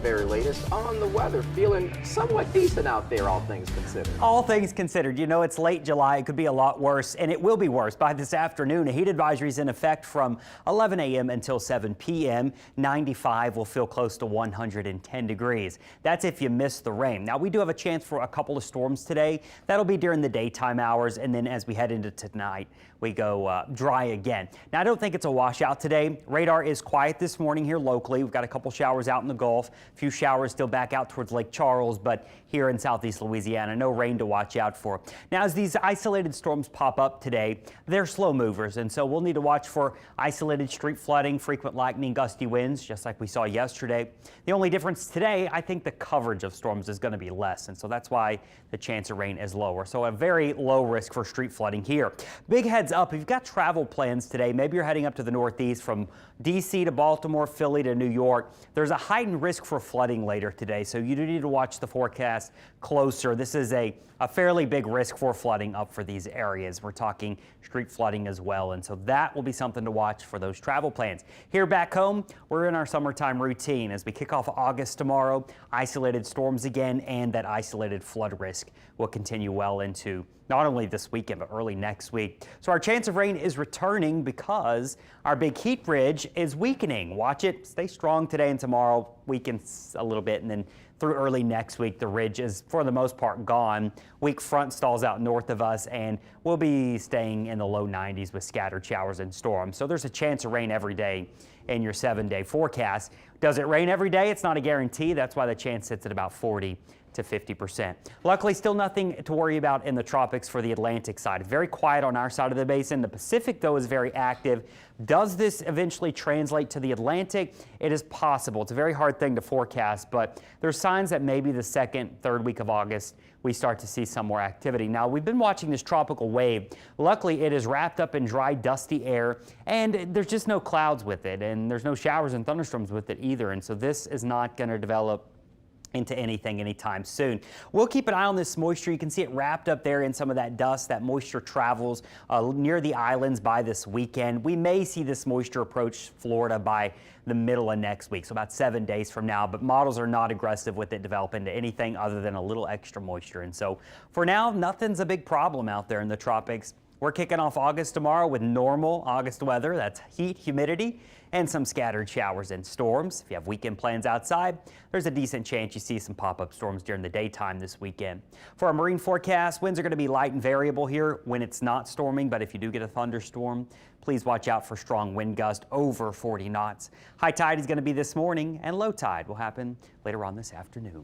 very latest on the weather. Feeling somewhat decent out there, all things considered. All things considered, you know, it's late July. It could be a lot worse, and it will be worse by this afternoon. A heat advisory is in effect from 11 a.m. until 7 p.m. 95 will feel close to 110 degrees. That's if you miss the rain. Now, we do have a chance for a couple of storms today. That'll be during the daytime hours, and then as we head into tonight, we go dry again. Now, I don't think it's a washout today. Radar is quiet this morning here locally. We've got a couple showers out in the Gulf, a few showers still back out towards Lake Charles, but here in southeast Louisiana, no rain to watch out for. Now, as these isolated storms pop up today, they're slow movers, and so we'll need to watch for isolated street flooding, frequent lightning, gusty winds, just like we saw yesterday. The only difference today, I think the coverage of storms is going to be less, and so that's why the chance of rain is lower. So a very low risk for street flooding here. Big heads up, if you've got travel plans today, maybe you're heading up to the Northeast from D.C. to Baltimore, Philly to New York. There's a heightened risk for flooding later today, so you do need to watch the forecast closer. This is a fairly big risk for flooding up for these areas. We're talking street flooding as well, and so that will be something to watch for those travel plans. Here back home, we're in our summertime routine as we kick off August tomorrow. Isolated storms again, and that isolated flood risk will continue well into not only this weekend, but early next week. So our chance of rain is returning because our big heat ridge is weakening. Watch it stay strong today and tomorrow, weakens a little bit, and then through early next week, the ridge is for the most part gone. Weak front stalls out north of us, and we'll be staying in the low 90s with scattered showers and storms. So there's a chance of rain every day in your 7-day forecast. Does it rain every day? It's not a guarantee. That's why the chance sits at about 40 to 50%. Luckily, still nothing to worry about in the tropics for the Atlantic side. Very quiet on our side of the basin. The Pacific, though, is very active. Does this eventually translate to the Atlantic? It is possible. It's a very hard thing to forecast, but there's signs that maybe the second, third week of August, we start to see some more activity. Now, we've been watching this tropical wave. Luckily, it is wrapped up in dry, dusty air, and there's just no clouds with it, and there's no showers and thunderstorms with it either, and so this is not going to develop into anything anytime soon. We'll keep an eye on this moisture. You can see it wrapped up there in some of that dust. That moisture travels near the islands by this weekend. We may see this moisture approach Florida by the middle of next week, so about 7 days from now, but models are not aggressive with it develop into anything other than a little extra moisture. And so for now, nothing's a big problem out there in the tropics. We're kicking off August tomorrow with normal August weather. That's heat, humidity, and some scattered showers and storms. If you have weekend plans outside, there's a decent chance you see some pop-up storms during the daytime this weekend. For our marine forecast, winds are going to be light and variable here when it's not storming, but if you do get a thunderstorm, please watch out for strong wind gusts over 40 knots. High tide is going to be this morning, and low tide will happen later on this afternoon.